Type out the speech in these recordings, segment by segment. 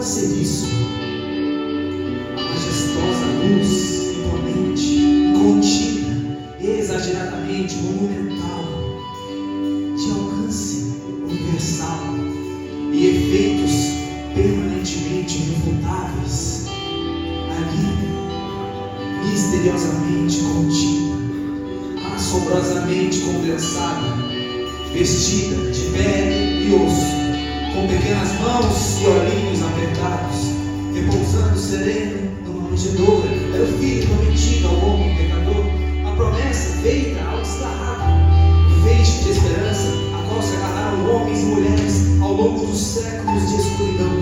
ser isso? A majestosa luz, imponente, contida, exageradamente monumental, de alcance universal e efeitos permanentemente irrefutáveis, ali, misteriosamente contida, assombrosamente condensada, vestida de pele e osso, com pequenas mãos e olhinhos apertados, repousando sereno numa manjedoura. Era o filho prometido ao homem pecador, a promessa feita ao escarrado, o feixe de esperança a qual se agarraram homens e mulheres ao longo dos séculos de escuridão.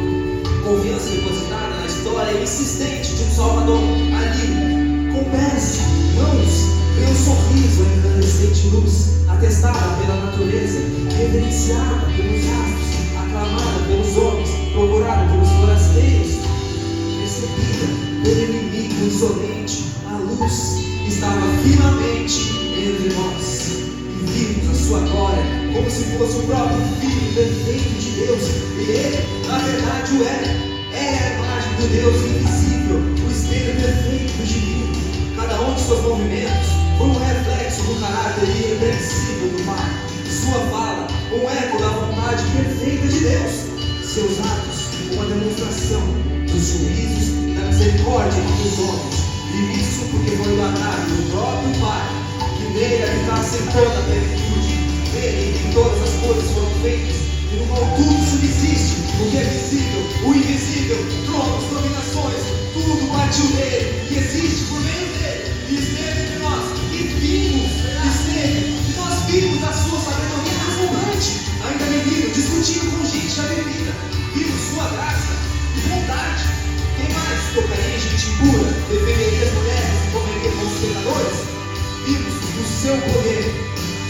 Confiança depositada na história insistente de um Salvador. Ali, com pés, mãos, veio um sorriso em incandescente luz, atestada pela natureza, reverenciada pelos astros, aclamada pelos homens, procurada pelos forasteiros, recebida pelo inimigo insolente. A luz estava finalmente entre nós, e vimos a sua glória como se fosse o próprio Filho perfeito de Deus. E ele, na verdade, o é a imagem do Deus invisível, o espelho perfeito do divino. Cada um de seus movimentos foi um reflexo do caráter irrepreensível do Pai. Sua fala, um eco da vontade perfeita de Deus. Seus atos, uma demonstração dos juízos e da misericórdia dos homens. E isso porque foi o agrado do próprio Pai, que nele habitasse em toda a plenitude. Nele em todas as coisas foram feitas, e no qual tudo subsiste, o que é visível, o invisível, tronos, dominações, tudo partiu dele, que existe por meio dele, e esteve entre nós, e vimos, esteve, e nós vimos a sua sabedoria transformante, ainda menino, discutindo com gente já vivida, vimos sua graça e bondade. Quem mais tocaria em gente impura, defenderia as mulheres e comeria com os pecadores? Vimos o seu poder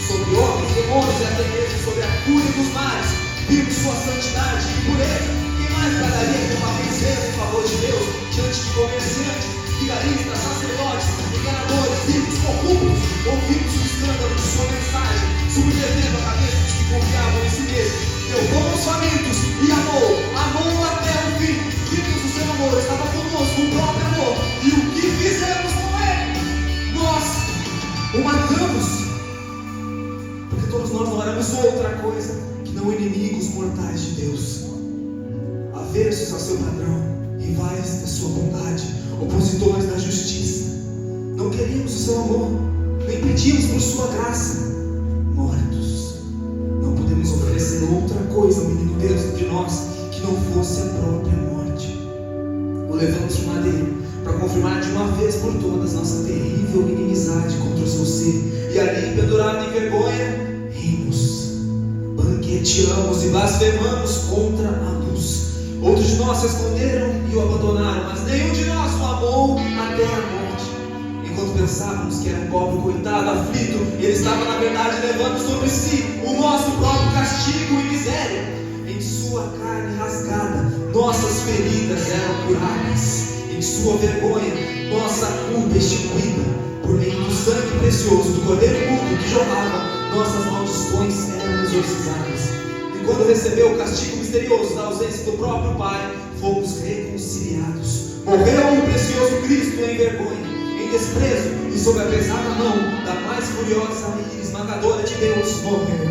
sobre homens, demônios e até mesmo sobre a cura dos mares. Vimos sua santidade e pureza. Quem mais trataria com uma princesa em favor de Deus diante de comerciantes, vigaristas, sacerdotes, enganadores, ricos, corruptos? Ouvimos o escândalo de sua mensagem, subvertendo a cabeça dos que confiavam em si mesmos. Deu pão aos famintos e amou até o fim. Vimos o seu amor, estava conosco, o próprio amor. E o que fizemos com ele? Nós o matamos. Porque todos nós não éramos outra coisa que não inimigos mortais de Deus, aversos ao seu padrão, rivais da sua bondade, opositores da justiça. Não queríamos o seu amor, nem pedíamos por sua graça. Mortos, não podemos oferecer outra coisa ao menino Deus entre nós que não fosse a própria morte. O levamos de madeiro para confirmar de uma vez por todas nossa terrível inimizade contra o seu ser. E ali, pendurado em vergonha, rimos, banqueteamos e blasfemamos contra a luz. Outros de nós se esconderam e o abandonaram, mas nenhum de nós o amou até a morte. Enquanto pensávamos que era um pobre coitado aflito, ele estava na verdade levando sobre si o nosso próprio castigo e miséria. Em sua carne rasgada, nossas feridas eram curadas. Em sua vergonha, nossa culpa extinguida. Por meio do sangue precioso do Cordeiro Puro que jorrava, nossas maldições eram exorcizadas. E quando recebeu o castigo misterioso da ausência do próprio Pai, fomos reconciliados. Morreu o precioso Cristo em vergonha, em desprezo, e sob a pesada mão da mais furiosa e esmagadora de Deus, morreu.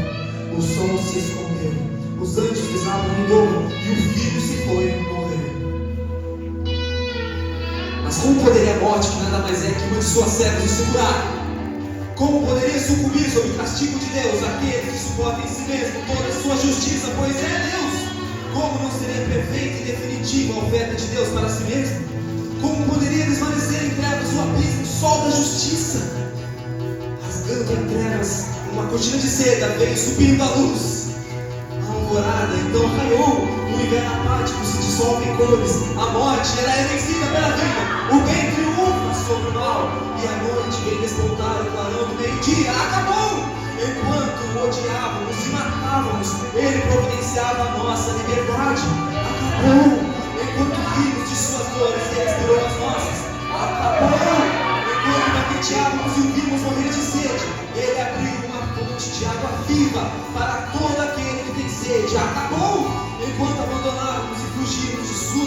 O sol se escondeu, os anjos pisavam em dor, e o Filho se foi e morreu. Mas como poderia a morte, que nada mais é que uma de suas servas, o segurar? Como poderia sucumbir sob o castigo de Deus aquele que suporta em si mesmo toda a sua justiça, pois é Deus? Como não seria perfeita e definitiva a oferta de Deus para si mesmo? Como poderia desvanecer em trevas o abismo, o sol da justiça? Rasgando em trevas uma cortina de seda, veio subindo a luz. A alvorada então raiou, o inverno apático se dissolve em cores, a morte ela é vencida pela vida, o bem triunfa sobre o mal, e a noite vem despontar o clarão do meio-dia. Acabou! Enquanto o odiávamos e matávamos, ele providenciava a nossa liberdade. Acabou! Enquanto rimos de suas dores, ele expirou as nossas. Acabou! Enquanto banqueteávamos e o vimos morrer de sede, ele abriu uma fonte de água viva para todo aquele que tem sede. Acabou! Enquanto abandonávamos e fugimos de sua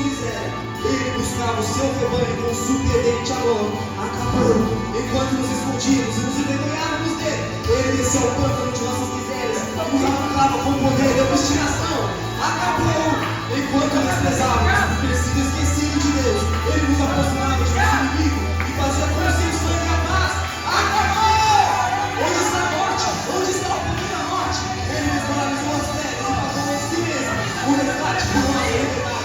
Ele buscava o seu rebanho com surpreendente amor. Acabou. Enquanto nos escondíamos e nos envergonhávamos dele, ele desceu ao pântano de nossas misérias, nos amarrava com poder e obstinação. Acabou. Enquanto desprezávamos por ter sido esquecido de Deus, ele nos aproximava de nosso inimigo e fazia com o seu sangue a paz. Acabou. Onde está a morte? Onde está o poder da morte? Ele nos moralizou as pedras e pagou em si mesmo o resgate por nossa liberdade.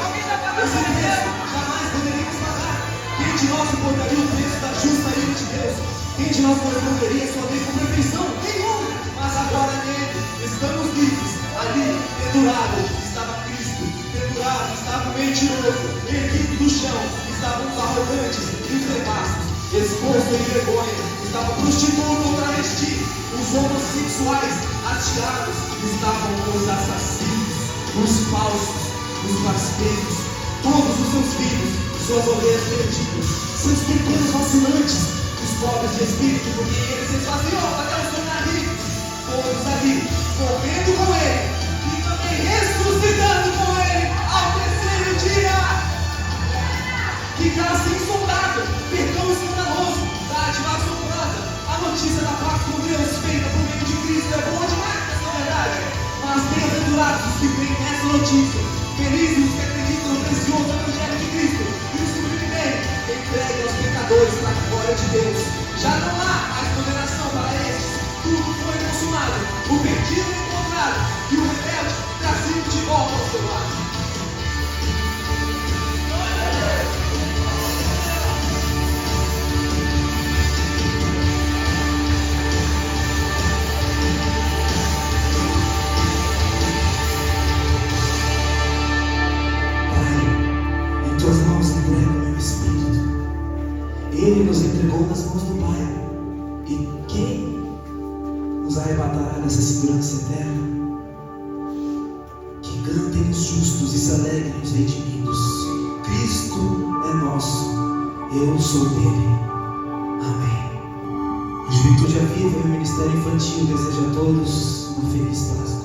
Esse preço jamais poderíamos pagar. Quem de nós suportaria o preço da justa ira de Deus? Quem de nós corresponderia sua lei com perfeição? Nenhum! Mas agora nele estamos livres. Ali, pendurado, estava Cristo. Pendurado estava o mentiroso. Erguido do chão estavam os arrogantes e os devassos. Exposto em vergonha estava o prostituto ou travesti. Os homossexuais atirados estavam os assassinos, os falsos, os blasfemos, todos os seus filhos, suas ovelhas perdidas, seus pequenos vacilantes, os pobres de espírito, porque eles se esvaziam até os tornar ricos, todos ali, morrendo com ele, e também ressuscitando com ele ao terceiro dia. Que graça insondável, perdão escandaloso, dádiva assombrada, a notícia da paz com Deus feita por meio de Cristo é boa demais, na verdade, mas bem-aventurados os que creem nessa notícia. Felizes os que acreditam no precioso Evangelho de Cristo e os que o vivem, entreguem aos pecadores para a glória de Deus. Já não há mais condenação para estes. Tudo foi consumado. O perdido encontrado e o rebelde trazido de volta ao seu lado. Ele nos entregou nas mãos do Pai. E quem nos arrebatará dessa segurança eterna? Que cantem os justos e se alegrem os redimidos. Cristo é nosso, eu sou dele. Amém. Juventude Aviva e o Ministério Infantil deseja a todos uma feliz Páscoa.